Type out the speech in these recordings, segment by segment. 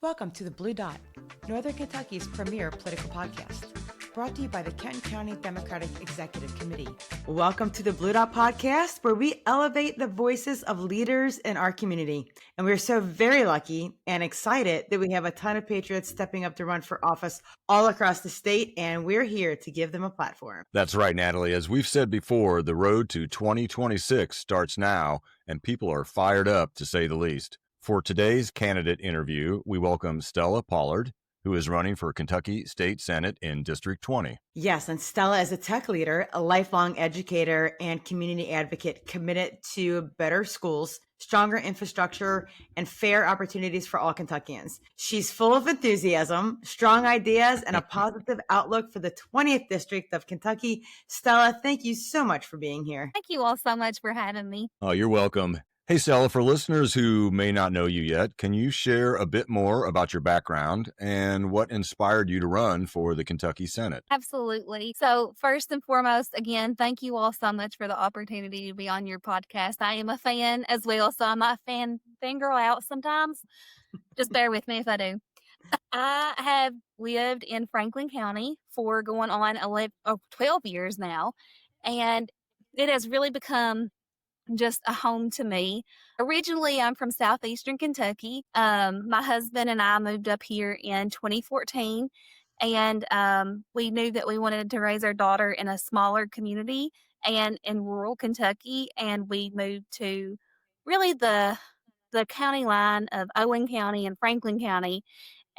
Welcome to the Blue Dot, Northern Kentucky's premier political podcast, brought to you by the Kenton County Democratic Executive Committee. Welcome to the Blue Dot podcast, where we elevate the voices of leaders in our community. And we're so very lucky and excited that we have a ton of patriots stepping up to run for office all across the state, and we're here to give them a platform. That's right, Natalie. As we've said before, the road to 2026 starts now, and people are fired up, to say the least. For today's candidate interview, we welcome Stella Pollard, who is running for Kentucky State Senate in District 20. Yes, and Stella is a tech leader, a lifelong educator, and community advocate committed to better schools, stronger infrastructure, and fair opportunities for all Kentuckians. She's full of enthusiasm, strong ideas, and a positive outlook for the 20th District of Kentucky. Stella, thank you so much for being here. Thank you all so much for having me. Oh, you're welcome. Hey, Stella, for listeners who may not know you yet, can you share a bit more about your background and what inspired you to run for the Kentucky Senate? Absolutely. So first and foremost, again, thank you all so much for the opportunity to be on your podcast. I am a fan as well, so I might fangirl out sometimes. Just bear with me if I do. I have lived in Franklin County for going on 12 years now, and it has really become just a home to me. Originally, I'm from southeastern Kentucky. My husband and I moved up here in 2014, and we knew that we wanted to raise our daughter in a smaller community and in rural Kentucky, and we moved to really the county line of Owen County and Franklin County,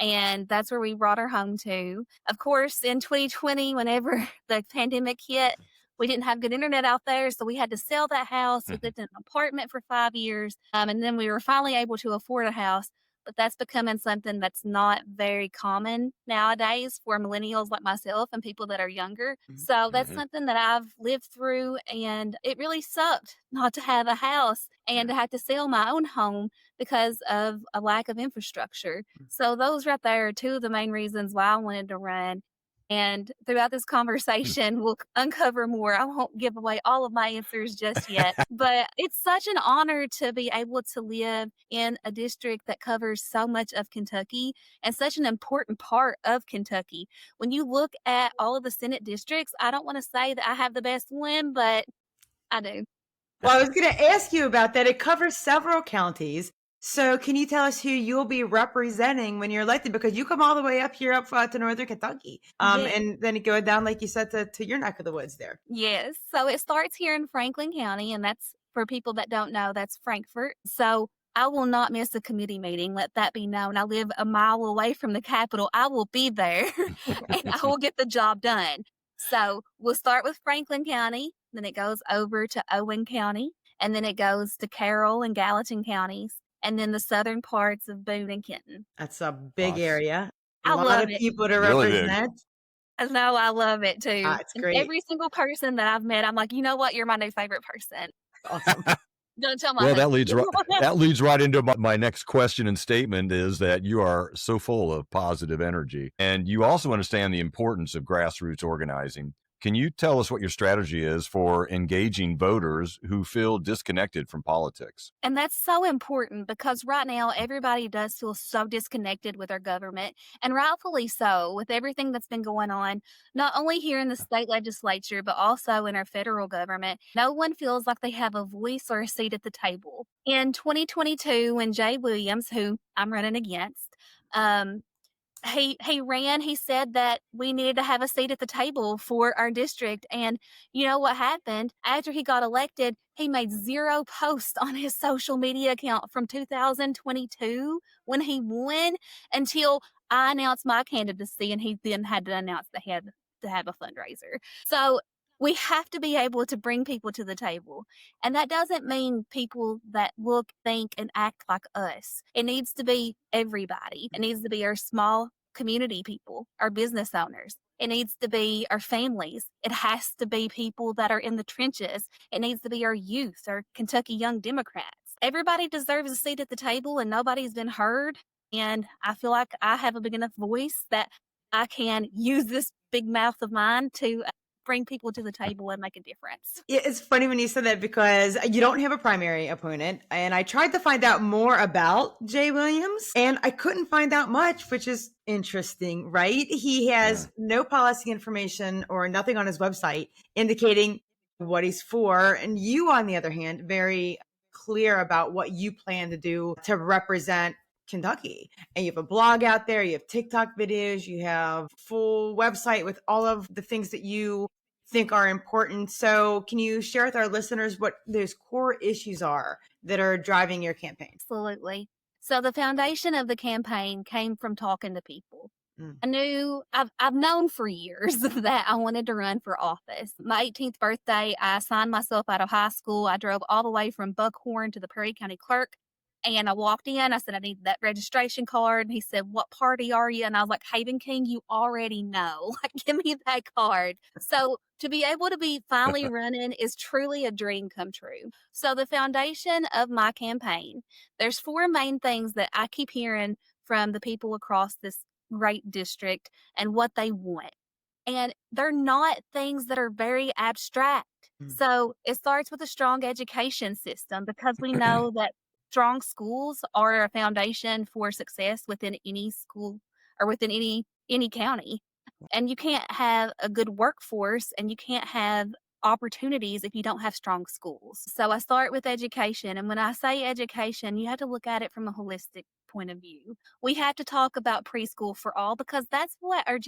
and that's where we brought her home to. Of course, in 2020, whenever the pandemic hit, we didn't have good internet out there, so we had to sell that house. We lived in an apartment for 5 years, and then we were finally able to afford a house. But that's becoming something that's not very common nowadays for millennials like myself and people that are younger. So that's something that I've lived through, and it really sucked not to have a house and to have to sell my own home because of a lack of infrastructure. So those right there are two of the main reasons why I wanted to run. And throughout this conversation, we'll uncover more. I won't give away all of my answers just yet, but it's such an honor to be able to live in a district that covers so much of Kentucky and such an important part of Kentucky. When you look at all of the Senate districts, I don't want to say that I have the best one, but I do. Well, I was going to ask you about that. It covers several counties. So can you tell us who you'll be representing when you're elected? Because you come all the way up here to Northern Kentucky. And then it goes down, like you said, to your neck of the woods there. Yes. So it starts here in Franklin County, and that's, for people that don't know, that's Frankfort. So I will not miss a committee meeting. Let that be known. I live a mile away from the Capitol. I will be there and I will get the job done. So we'll start with Franklin County, then it goes over to Owen County, and then it goes to Carroll and Gallatin counties, and then the southern parts of Boone and Kenton. That's a big area. I A lot of people to represent. No, I love it too. It's great. And every single person that I've met, I'm like, you know what? You're my new favorite person. Awesome. Don't tell my Well, husband. that leads right into my next question and statement, is that you are so full of positive energy, and you also understand the importance of grassroots organizing. Can you tell us what your strategy is for engaging voters who feel disconnected from politics? And that's so important because right now everybody does feel so disconnected with our government, and rightfully so, with everything that's been going on, not only here in the state legislature, but also in our federal government. No one feels like they have a voice or a seat at the table. In 2022, when Jay Williams, who I'm running against, he said that we needed to have a seat at the table for our district. And you know what happened? After he got elected, he made 0 posts on his social media account from 2022 when he won until I announced my candidacy, and he then had to announce that he had to have a fundraiser. So we have to be able to bring people to the table. And that doesn't mean people that look, think, and act like us. It needs to be everybody. It needs to be our small community people, our business owners. It needs to be our families. It has to be people that are in the trenches. It needs to be our youth, our Kentucky Young Democrats. Everybody deserves a seat at the table, and nobody's been heard. And I feel like I have a big enough voice that I can use this big mouth of mine to bring people to the table and make a difference. It's funny when you said that because you don't have a primary opponent. And I tried to find out more about Jay Williams and I couldn't find out much, which is interesting, right? He has no policy information or nothing on his website indicating what he's for. And you, on the other hand, very clear about what you plan to do to represent Kentucky. And you have a blog out there, you have TikTok videos, you have full website with all of the things that you think are important. So can you share with our listeners what those core issues are that are driving your campaign? Absolutely. So the foundation of the campaign came from talking to people. I've known for years that I wanted to run for office. My 18th birthday, I signed myself out of high school. I drove all the way from Buckhorn to the Perry County Clerk. And I walked in, I said, I need that registration card. And he said, what party are you? And I was like, Haven King, you already know. Like, give me that card. So to be able to be finally running is truly a dream come true. So the foundation of my campaign, there's 4 main things that I keep hearing from the people across this great district and what they want. And they're not things that are very abstract. So it starts with a strong education system because we know that strong schools are a foundation for success within any school or within any county. And you can't have a good workforce and you can't have opportunities if you don't have strong schools. So I start with education. And when I say education, you have to look at it from a holistic point of view. We have to talk about preschool for all because that's what our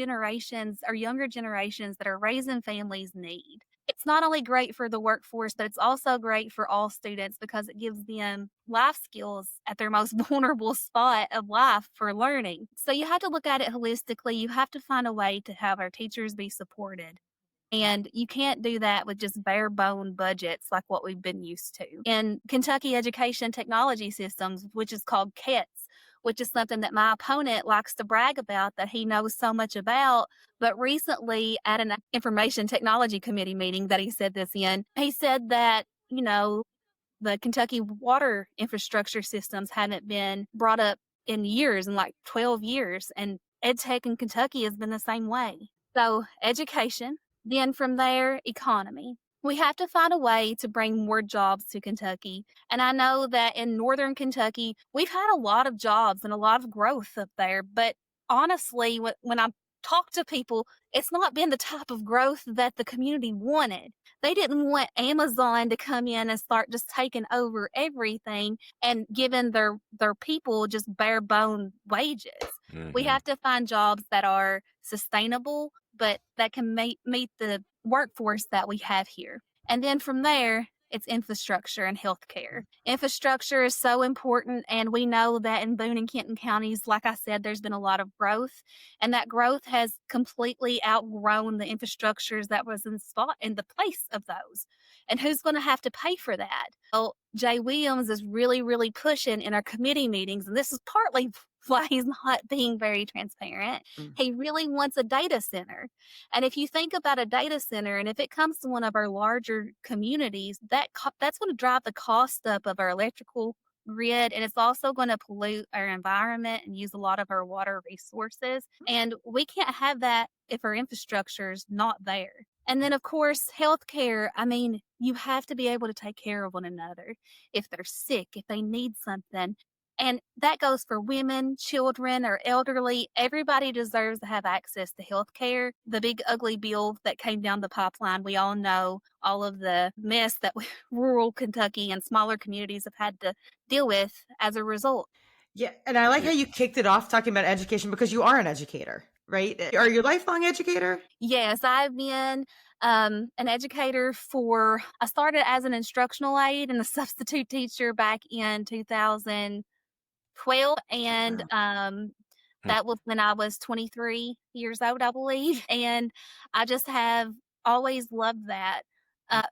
younger generations that are raising families need. It's not only great for the workforce, but it's also great for all students because it gives them life skills at their most vulnerable spot of life for learning. So you have to look at it holistically. You have to find a way to have our teachers be supported. And you can't do that with just bare bone budgets like what we've been used to. In Kentucky Education Technology Systems, which is called KETS, which is something that my opponent likes to brag about that he knows so much about. But recently at an Information Technology Committee meeting that he said this in, he said that, the Kentucky water infrastructure systems haven't been brought up in years, in like 12 years. And EdTech in Kentucky has been the same way. So education, then from there, economy. We have to find a way to bring more jobs to Kentucky. And I know that in northern Kentucky, we've had a lot of jobs and a lot of growth up there. But honestly, when I talk to people, it's not been the type of growth that the community wanted. They didn't want Amazon to come in and start just taking over everything and giving their people just bare bone wages. We have to find jobs that are sustainable, but that can meet the workforce that we have here. And then from there, it's infrastructure and healthcare. Infrastructure is so important, and we know that in Boone and Kenton counties, like I said, there's been a lot of growth, and that growth has completely outgrown the infrastructures that was in the place of those. And who's going to have to pay for that? Well, Jay Williams is really, really pushing in our committee meetings, and this is partly why he's not being very transparent. He really wants a data center. And if you think about a data center, and if it comes to one of our larger communities, that's going to drive the cost up of our electrical grid, and it's also going to pollute our environment and use a lot of our water resources. And we can't have that if our infrastructure is not there. And then, of course, healthcare. I mean, you have to be able to take care of one another if they're sick, if they need something. And that goes for women, children, or elderly. Everybody deserves to have access to health care. The big ugly bill that came down the pipeline, we all know all of the mess that rural Kentucky and smaller communities have had to deal with as a result. Yeah, and I like how you kicked it off talking about education because you are an educator, right? Are you a lifelong educator? Yes, I've been an educator I started as an instructional aide and a substitute teacher back in 2012, and that was when I was 23 years old, I believe. And I just have always loved that.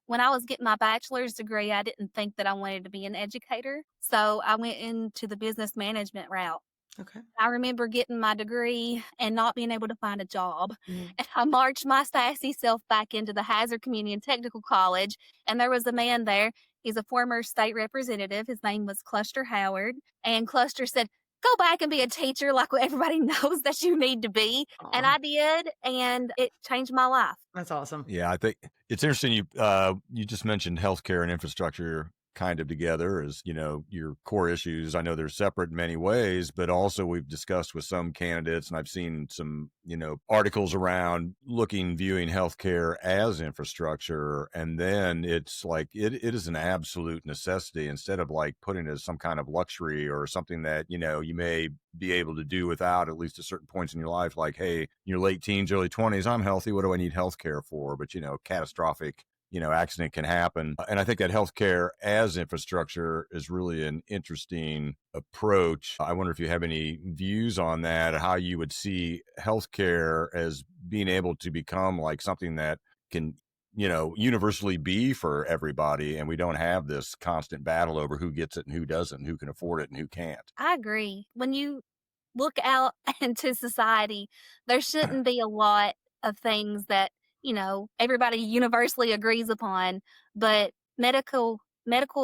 When I was getting my bachelor's degree, I didn't think that I wanted to be an educator. So I went into the business management route. Okay. I remember getting my degree and not being able to find a job. And I marched my sassy self back into the Hazard Community and Technical College. And there was a man there. He's a former state representative. His name was Cluster Howard. And Cluster said, go back and be a teacher like what everybody knows that you need to be. And Aw, I did, and it changed my life. that's awesome. Yeah, I think it's interesting. You just mentioned healthcare and infrastructure kind of together as your core issues. I know they're separate in many ways, but also we've discussed with some candidates, and I've seen some articles around viewing healthcare as infrastructure, and then it's like it is an absolute necessity instead of like putting it as some kind of luxury or something that you may be able to do without, at least at certain points in your life. Like, hey, in your late teens, early 20s, I'm healthy. What do I need healthcare for? But catastrophic accident can happen. And I think that healthcare as infrastructure is really an interesting approach. I wonder if you have any views on that, how you would see healthcare as being able to become like something that can universally be for everybody, and we don't have this constant battle over who gets it and who doesn't, and who can afford it and who can't. I agree. When you look out into society, there shouldn't be a lot of things that, everybody universally agrees upon, but medical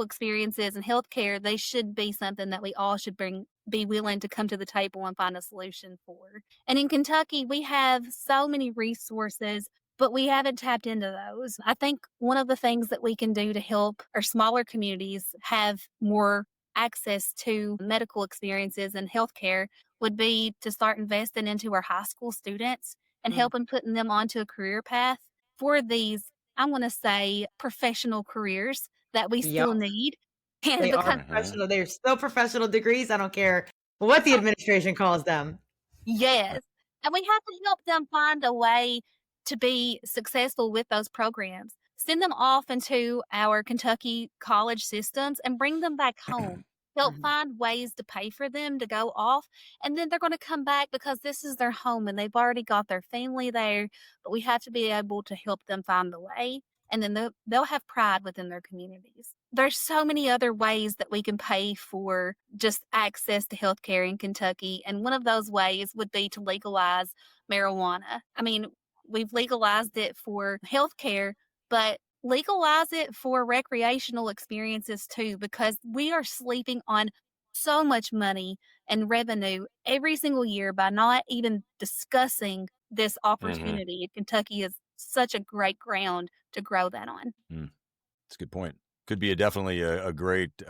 experiences and healthcare, they should be something that we all should be willing to come to the table and find a solution for. And in Kentucky, we have so many resources, but we haven't tapped into those. I think one of the things that we can do to help our smaller communities have more access to medical experiences and healthcare would be to start investing into our high school students and helping putting them onto a career path for these, I want to say, professional careers that we Yep. still need. And They are because, professional. They're still professional degrees. I don't care what the administration calls them. yes, and we have to help them find a way to be successful with those programs. Send them off into our Kentucky college systems and bring them back home. Help Mhm. find ways to pay for them to go off, and then they're going to come back because this is their home and they've already got their family there. But we have to be able to help them find the way, and then they'll have pride within their communities. There's so many other ways that we can pay for just access to healthcare in Kentucky, and one of those ways would be to legalize marijuana. I mean, we've legalized it for healthcare, but legalize it for recreational experiences too, because we are sleeping on so much money and revenue every single year by not even discussing this opportunity. Kentucky is such a great ground to grow that on. That's a good point. Could be definitely a great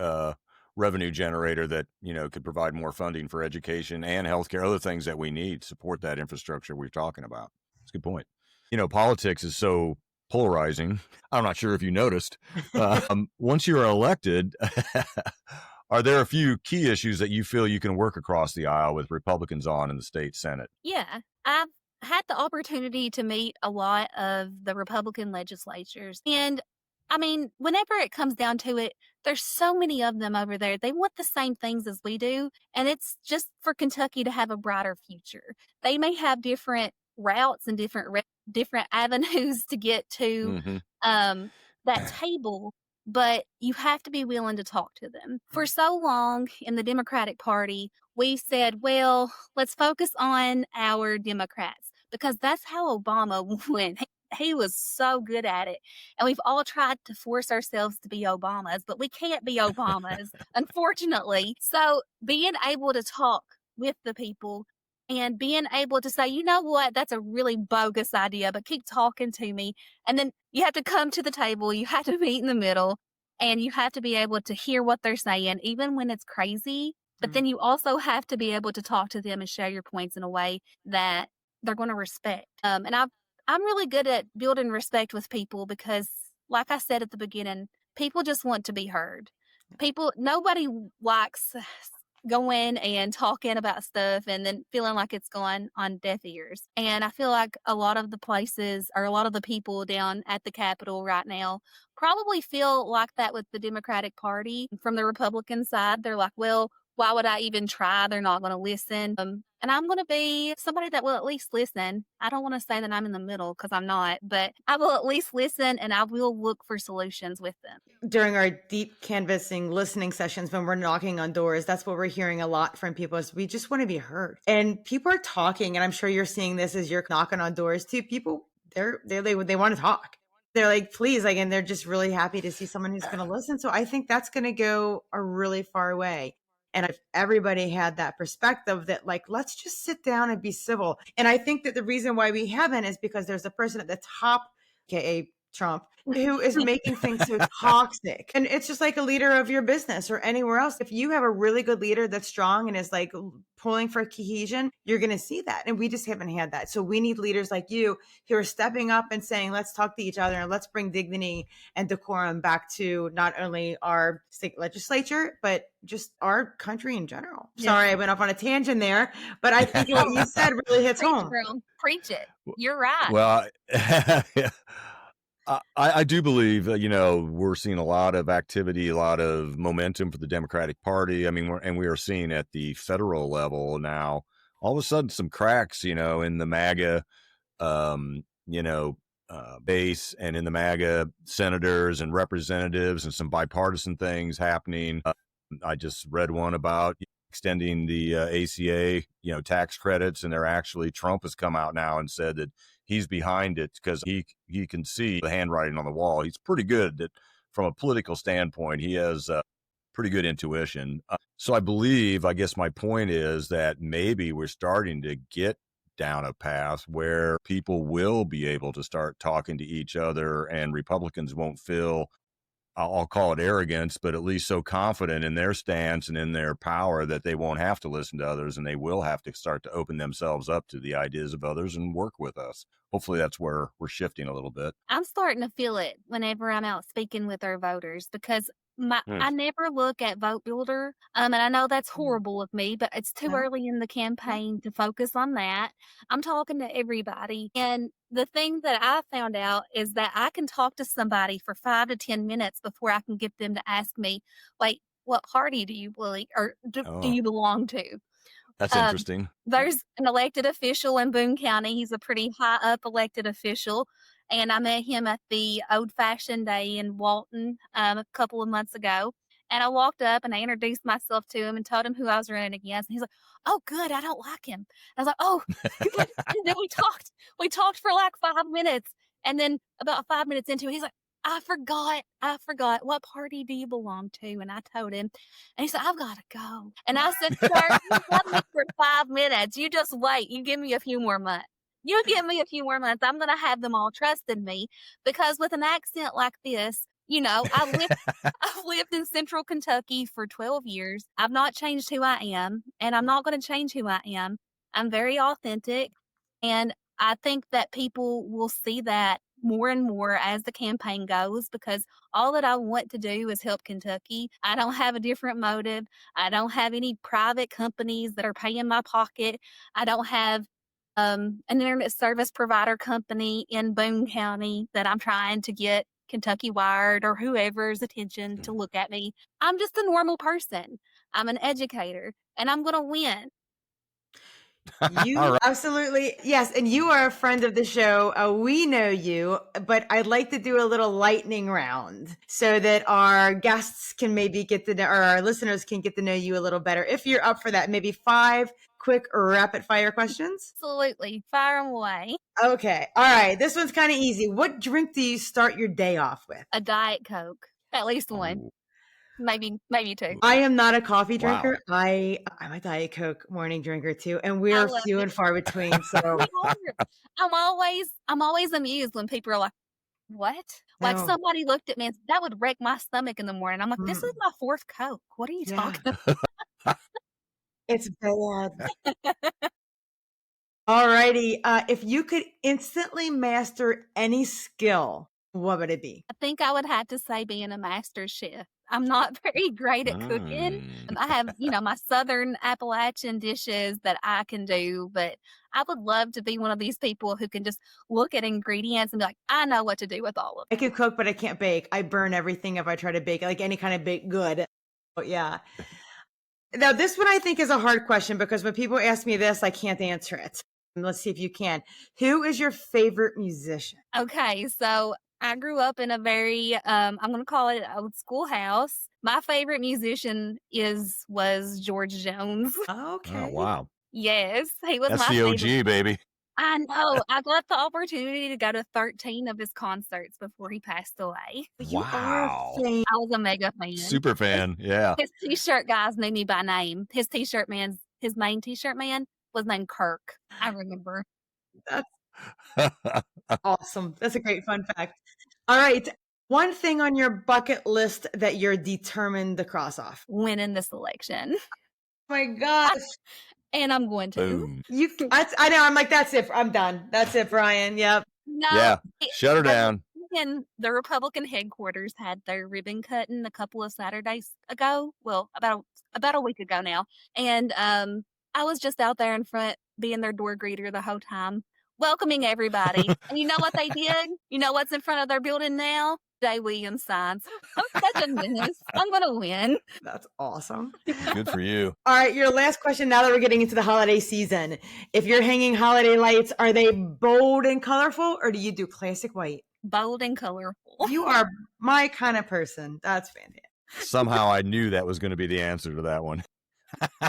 revenue generator that could provide more funding for education and healthcare, other things that we need to support that infrastructure we're talking about. That's a good point. Politics is so polarizing. I'm not sure if you noticed. Once you are elected, are there a few key issues that you feel you can work across the aisle with Republicans on in the state Senate? Yeah, I've had the opportunity to meet a lot of the Republican legislatures. And I mean, whenever it comes down to it, there's so many of them over there. They want the same things as we do. And it's just for Kentucky to have a brighter future. They may have different routes and different avenues to get to that table, but you have to be willing to talk to them. For so long in the Democratic Party, we said, well, let's focus on our Democrats because that's how Obama went. He was so good at it. And we've all tried to force ourselves to be Obamas, but we can't be Obamas, unfortunately. So being able to talk with the people and being able to say, you know what, that's a really bogus idea, but keep talking to me. And then you have to come to the table, you have to meet in the middle, and you have to be able to hear what they're saying, even when it's crazy. But then you also have to be able to talk to them and share your points in a way that they're going to respect. And I'm really good at building respect with people because, like I said at the beginning, people just want to be heard. Nobody likes going and talking about stuff and then feeling like it's going on deaf ears. And I feel like a lot of the places or a lot of the people down at the Capitol right now probably feel like that with the Democratic Party. From the Republican side, they're like, well, why would I even try? They're not going to listen. And I'm going to be somebody that will at least listen. I don't want to say that I'm in the middle because I'm not, but I will at least listen and I will look for solutions with them. During our deep canvassing listening sessions, when we're knocking on doors, that's what we're hearing a lot from people is we just want to be heard. And people are talking, and I'm sure you're seeing this as you're knocking on doors too. People, they want to talk. They're like, please, like, and they're just really happy to see someone who's going to listen. So I think that's going to go a really far way. And if everybody had that perspective that like, let's just sit down and be civil. And I think that the reason why we haven't is because there's a person at the top, aka Trump, who is making things so toxic. And it's just like a leader of your business or anywhere else. If you have a really good leader that's strong and is like pulling for cohesion, you're going to see that. And we just haven't had that. So we need leaders like you who are stepping up and saying, let's talk to each other and let's bring dignity and decorum back to not only our state legislature, but just our country in general. Yeah. Sorry, I went off on a tangent there, but I think what you said really hits home. Preach it. You're right. Well, I do believe, we're seeing a lot of activity, a lot of momentum for the Democratic Party. I mean, we are seeing at the federal level now, all of a sudden some cracks, in the MAGA, base and in the MAGA senators and representatives and some bipartisan things happening. I just read one about extending the ACA, tax credits, and Trump has come out now and said that he's behind it because he can see the handwriting on the wall. He's pretty good that from a political standpoint, he has pretty good intuition. So I guess my point is that maybe we're starting to get down a path where people will be able to start talking to each other and Republicans won't feel, I'll call it arrogance, but at least so confident in their stance and in their power that they won't have to listen to others and they will have to start to open themselves up to the ideas of others and work with us. Hopefully that's where we're shifting a little bit. I'm starting to feel it whenever I'm out speaking with our voters because I never look at Vote Builder. And I know that's horrible of me, but it's too early in the campaign to focus on that. I'm talking to everybody. And the thing that I found out is that I can talk to somebody for 5 to 10 minutes before I can get them to ask me, like, what party do you believe or do you belong to? That's interesting. There's an elected official in Boone County. He's a pretty high up elected official. And I met him at the Old Fashioned Day in Walton a couple of months ago. And I walked up and I introduced myself to him and told him who I was running against. And he's like, oh, good. I don't like him. And I was like, oh, good. And then we talked for like 5 minutes. And then about 5 minutes into it, he's like, I forgot. What party do you belong to? And I told him. And he said, I've got to go. And I said, sir, you got me for 5 minutes. You just wait. You give me a few more months. You give me a few more months. I'm going to have them all trust in me because with an accent like this, I've lived in central Kentucky for 12 years. I've not changed who I am, and I'm not going to change who I am. I'm very authentic, and I think that people will see that more and more as the campaign goes because all that I want to do is help Kentucky. I don't have a different motive. I don't have any private companies that are paying my pocket. I don't have an internet service provider company in Boone County that I'm trying to get Kentucky Wired or whoever's attention to look at me. I'm just a normal person. I'm an educator and I'm going to win. You absolutely, yes. And you are a friend of the show. We know you, but I'd like to do a little lightning round so that our guests can maybe get to know, or our listeners can get to know you a little better. If you're up for that, maybe 5 quick rapid fire questions. Absolutely. Fire them away. Okay. All right. This one's kind of easy. What drink do you start your day off with? A Diet Coke. At least one. Maybe 2. I am not a coffee drinker. Wow. I'm a Diet Coke morning drinker too, and we're few and far between. So I'm always amused when people are like, "What?" Like somebody looked at me and that would wreck my stomach in the morning. I'm like, "This is my 4th Coke. What are you talking about?" It's bad. All righty. If you could instantly master any skill, what would it be? I think I would have to say being a master chef. I'm not very great at cooking. I have, my Southern Appalachian dishes that I can do, but I would love to be one of these people who can just look at ingredients and be like, I know what to do with all of them. I can cook, but I can't bake. I burn everything if I try to bake, like any kind of baked good. But yeah. Now, this one I think is a hard question because when people ask me this, I can't answer it. Let's see if you can. Who is your favorite musician? Okay, so I grew up in a very, I'm going to call it old school house. My favorite musician was George Jones. Okay. Oh, wow. Yes, he was That's my the OG, favorite. baby. I know. I got the opportunity to go to 13 of his concerts before he passed away. You are Wow. a fan. I was a mega fan. Super fan. Yeah. His t-shirt guys knew me by name. His main t-shirt man was named Kirk. I remember. That's awesome. That's a great fun fact. All right. One thing on your bucket list that you're determined to cross off. Winning the selection. Oh my gosh. And I'm going to. Boom. I know. I'm like, that's it. I'm done. That's it, Brian. Yep. No. Yeah. Shut her down. And the Republican headquarters had their ribbon cutting a couple of Saturdays ago. Well, about a week ago now. And I was just out there in front being their door greeter the whole time, welcoming everybody. And you know what they did? You know what's in front of their building now? Jay Williams signs. I'm such a menace. I'm going to win. That's awesome. Good for you. All right. Your last question now that we're getting into the holiday season. If you're hanging holiday lights, are they bold and colorful or do you do classic white? Bold and colorful. You are my kind of person. That's fantastic. Somehow I knew that was going to be the answer to that one.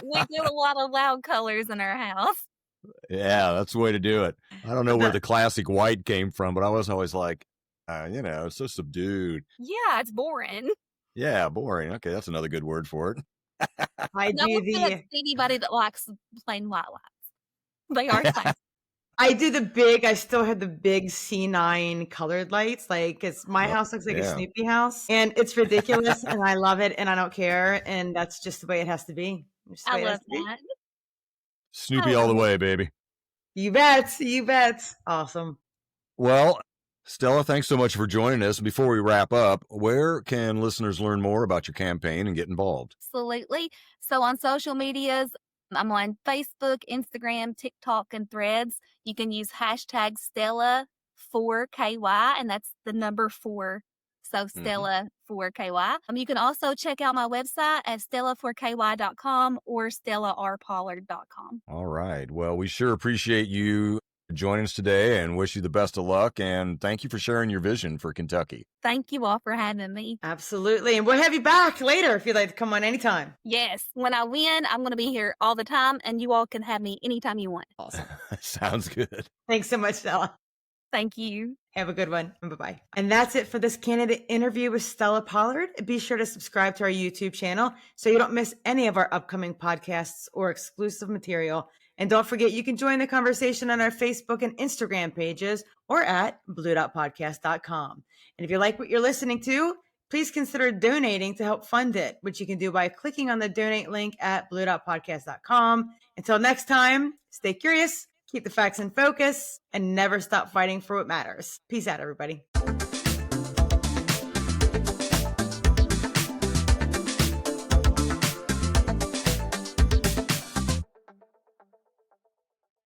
We do a lot of loud colors in our house. Yeah, that's the way to do it. I don't know where the classic white came from, but I was always like, it's so subdued. Yeah, it's boring. Yeah, boring. Okay, that's another good word for it. I No do one's gonna see anybody that likes plain white lights. They are classic. I do I still have the big C9 colored lights. Like my house looks like a Snoopy house and it's ridiculous and I love it and I don't care. And that's just the way it has to be. I love that. Snoopy all the way, baby. You bet. You bet. Awesome. Well, Stella, thanks so much for joining us. Before we wrap up, where can listeners learn more about your campaign and get involved? Absolutely. So on social medias, I'm on Facebook, Instagram, TikTok, and Threads. You can use hashtag Stella4KY, and that's the number 4. So Stella4KY. You can also check out my website at Stella4KY.com or StellaRPollard.com. All right. Well, we sure appreciate you joining us today and wish you the best of luck. And thank you for sharing your vision for Kentucky. Thank you all for having me. Absolutely. And we'll have you back later if you'd like to come on anytime. Yes. When I win, I'm going to be here all the time, and you all can have me anytime you want. Awesome. Sounds good. Thanks so much, Stella. Thank you. Have a good one. And bye-bye. And that's it for this candidate interview with Stella Pollard. Be sure to subscribe to our YouTube channel so you don't miss any of our upcoming podcasts or exclusive material. And don't forget, you can join the conversation on our Facebook and Instagram pages or at blue.podcast.com. And if you like what you're listening to, please consider donating to help fund it, which you can do by clicking on the donate link at blue.podcast.com. Until next time, stay curious, keep the facts in focus, and never stop fighting for what matters. Peace out, everybody.